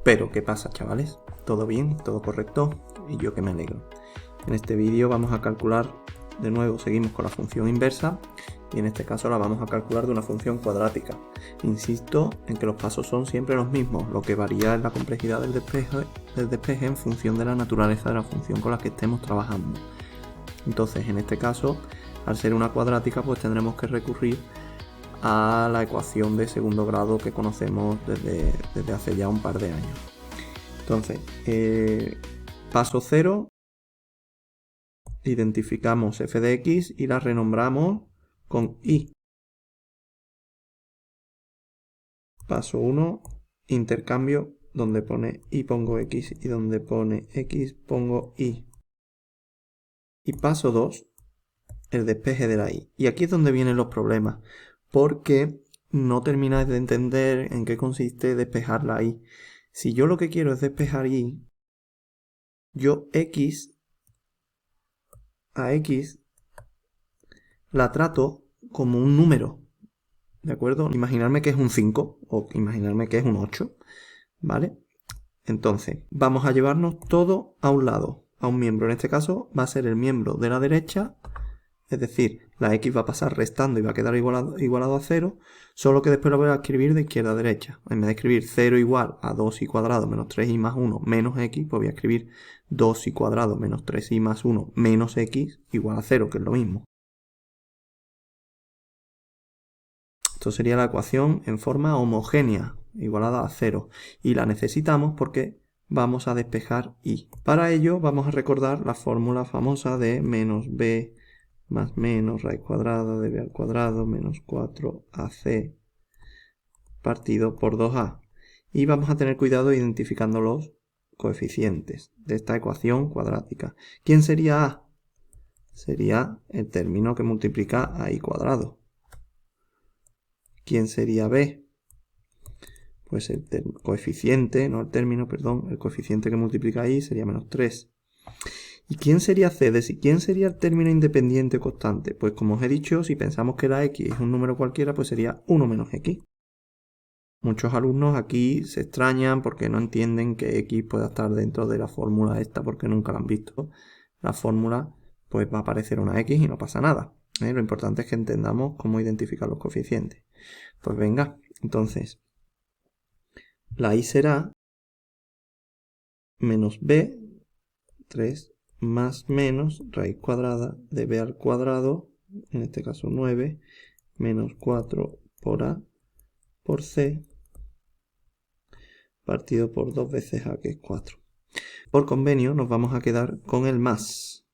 Pero, ¿qué pasa, chavales? ¿Todo bien? ¿Todo correcto? Y yo que me alegro. En este vídeo vamos a calcular, de nuevo seguimos con la función inversa, y en este caso la vamos a calcular de una función cuadrática. Insisto en que los pasos son siempre los mismos, lo que varía es la complejidad del despeje en función de la naturaleza de la función con la que estemos trabajando. Entonces, en este caso, al ser una cuadrática, pues tendremos que recurrir a la ecuación de segundo grado que conocemos desde hace ya un par de años. Entonces, paso 0, identificamos f de x y la renombramos con y. Paso 1, intercambio, donde pone y pongo x y donde pone x pongo y. Y paso 2, el despeje de la y. Y aquí es donde vienen los problemas, porque no termináis de entender en qué consiste despejar la y. Si yo lo que quiero es despejar y, yo a x la trato como un número, ¿de acuerdo? Imaginarme que es un 5 o imaginarme que es un 8, ¿vale? Entonces, vamos a llevarnos todo a un lado, a un miembro. En este caso va a ser el miembro de la derecha, es decir, la x va a pasar restando y va a quedar igualado a 0, solo que después lo voy a escribir de izquierda a derecha. En vez de escribir 0 igual a 2y cuadrado menos 3y más 1 menos x, pues voy a escribir 2y cuadrado menos 3y más 1 menos x igual a 0, que es lo mismo. Esto sería la ecuación en forma homogénea, igualada a 0. Y la necesitamos porque vamos a despejar y. Para ello vamos a recordar la fórmula famosa de menos b más menos raíz cuadrada de b al cuadrado menos 4ac partido por 2a. Y vamos a tener cuidado identificando los coeficientes de esta ecuación cuadrática. ¿Quién sería a? Sería el término que multiplica a y cuadrado. ¿Quién sería b? Pues el coeficiente, no el término, perdón, el coeficiente que multiplica y sería menos 3. ¿Y quién sería c? ¿Quién sería el término independiente constante? Pues como os he dicho, si pensamos que la x es un número cualquiera, pues sería 1 menos x. Muchos alumnos aquí se extrañan porque no entienden que x pueda estar dentro de la fórmula esta porque nunca la han visto. La fórmula pues va a aparecer una x y no pasa nada. Lo importante es que entendamos cómo identificar los coeficientes. Pues venga, entonces la y será menos b, 3 más menos raíz cuadrada de b al cuadrado, en este caso 9, menos 4 por a por c, partido por 2 veces a, que es 4. Por convenio nos vamos a quedar con el más.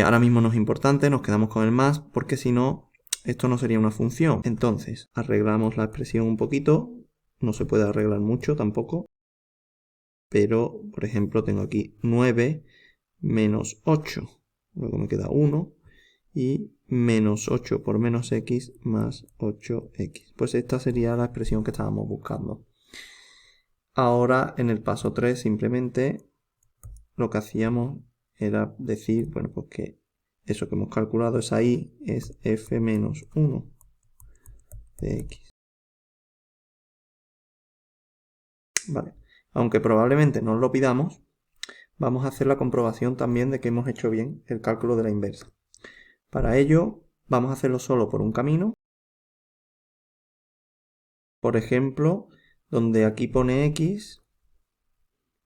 Ahora mismo no es importante, nos quedamos con el más, porque si no, esto no sería una función. Entonces, arreglamos la expresión un poquito, no se puede arreglar mucho tampoco, pero, por ejemplo, tengo aquí 9 menos 8, luego me queda 1, y menos 8 por menos x más 8x. Pues esta sería la expresión que estábamos buscando. Ahora, en el paso 3, simplemente lo que hacíamos era decir, bueno, pues que eso que hemos calculado, esa y, es f menos 1 de x. Vale. Aunque probablemente no lo pidamos, vamos a hacer la comprobación también de que hemos hecho bien el cálculo de la inversa. Para ello, vamos a hacerlo solo por un camino. Por ejemplo, donde aquí pone x,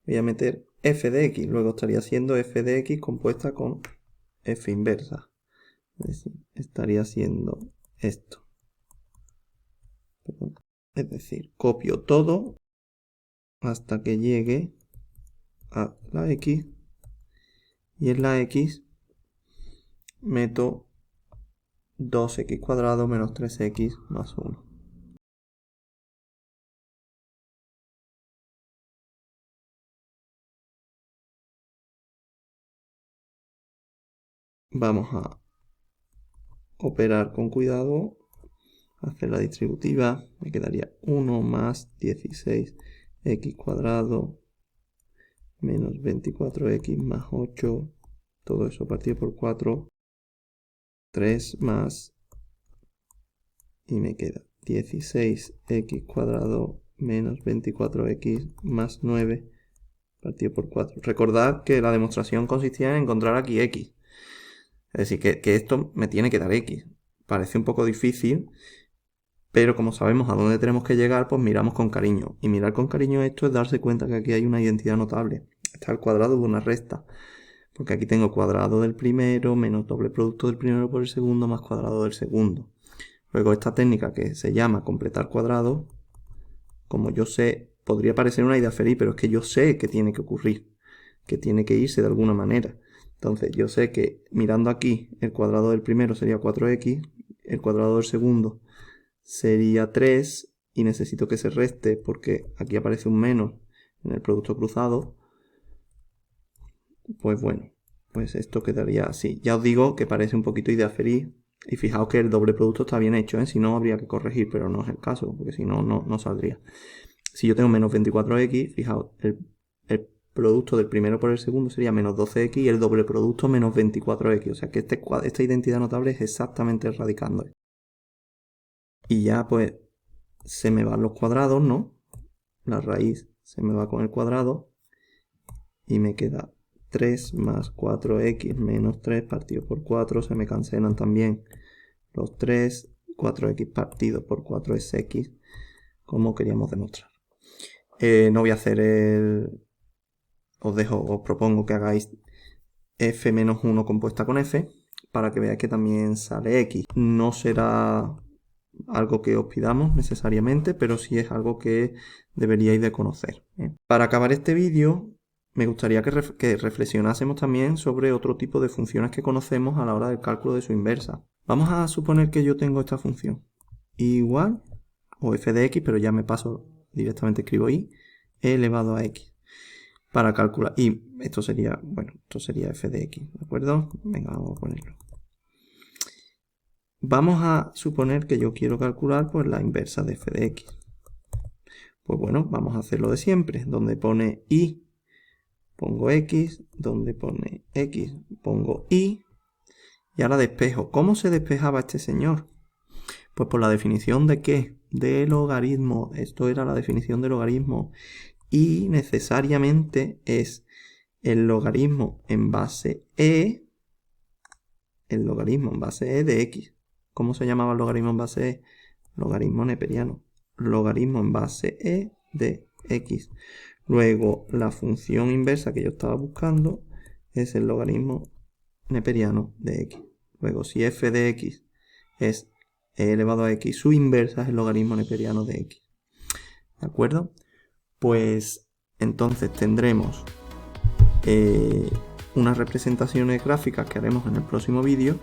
voy a meter f de x. Luego estaría siendo f de x compuesta con f inversa. Es decir, estaría siendo esto. Perdón. Es decir, copio todo hasta que llegue a la x. Y en la x meto 2x cuadrado menos 3x más 1. Vamos a operar con cuidado, hacer la distributiva. Me quedaría 1 más 16x cuadrado menos 24x más 8. Todo eso partido por 4. 3 más, y me queda 16x cuadrado menos 24x más 9 partido por 4. Recordad que la demostración consistía en encontrar aquí x. Es decir, que esto me tiene que dar x. Parece un poco difícil, pero como sabemos a dónde tenemos que llegar, pues miramos con cariño. Y mirar con cariño esto es darse cuenta que aquí hay una identidad notable. Está el cuadrado de una recta. Porque aquí tengo cuadrado del primero menos doble producto del primero por el segundo más cuadrado del segundo. Luego esta técnica que se llama completar cuadrado, como yo sé, podría parecer una idea feliz, pero es que yo sé que tiene que ocurrir, que tiene que irse de alguna manera. Entonces yo sé que mirando aquí el cuadrado del primero sería 4x, el cuadrado del segundo sería 3 y necesito que se reste porque aquí aparece un menos en el producto cruzado. Pues bueno, pues esto quedaría así. Ya os digo que parece un poquito idea feliz. Y fijaos que el doble producto está bien hecho, ¿eh? Si no habría que corregir, pero no es el caso, porque si no, no saldría. Si yo tengo menos 24x, fijaos, el producto del primero por el segundo sería menos 12x y el doble producto menos 24x. O sea que esta identidad notable es exactamente radicando. Y ya pues se me van los cuadrados, ¿no? La raíz se me va con el cuadrado y me queda 3 más 4x menos 3 partido por 4. Se me cancelan también los 3. 4x partido por 4 es x, como queríamos demostrar. No voy a hacer os propongo que hagáis f menos 1 compuesta con f, para que veáis que también sale x. No será algo que os pidamos necesariamente, pero sí es algo que deberíais de conocer. Para acabar este vídeo, me gustaría que reflexionásemos también sobre otro tipo de funciones que conocemos a la hora del cálculo de su inversa. Vamos a suponer que yo tengo esta función igual, o f de x, pero ya me paso directamente, escribo y elevado a x para calcular. Y esto sería, bueno, esto sería f de x, ¿de acuerdo? Venga, vamos a ponerlo. Vamos a suponer que yo quiero calcular pues la inversa de f de x. Pues bueno, vamos a hacerlo de siempre. Donde pone y, pongo x. Donde pone x, pongo y. Y ahora despejo. ¿Cómo se despejaba este señor? Pues por la definición de ¿qué? De logaritmo. Esto era la definición de logaritmo. Y necesariamente es el logaritmo en base e. El logaritmo en base e de x. ¿Cómo se llamaba el logaritmo en base e? Logaritmo neperiano. Logaritmo en base e de x. Luego, la función inversa que yo estaba buscando es el logaritmo neperiano de x. Luego, si f de x es e elevado a x, su inversa es el logaritmo neperiano de x. ¿De acuerdo? Pues entonces tendremos unas representaciones gráficas que haremos en el próximo vídeo,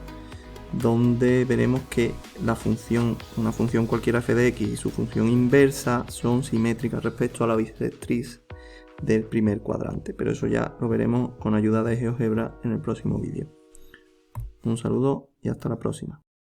donde veremos que una función cualquiera f de x y su función inversa son simétricas respecto a la bisectriz del primer cuadrante, pero eso ya lo veremos con ayuda de GeoGebra en el próximo vídeo. Un saludo y hasta la próxima.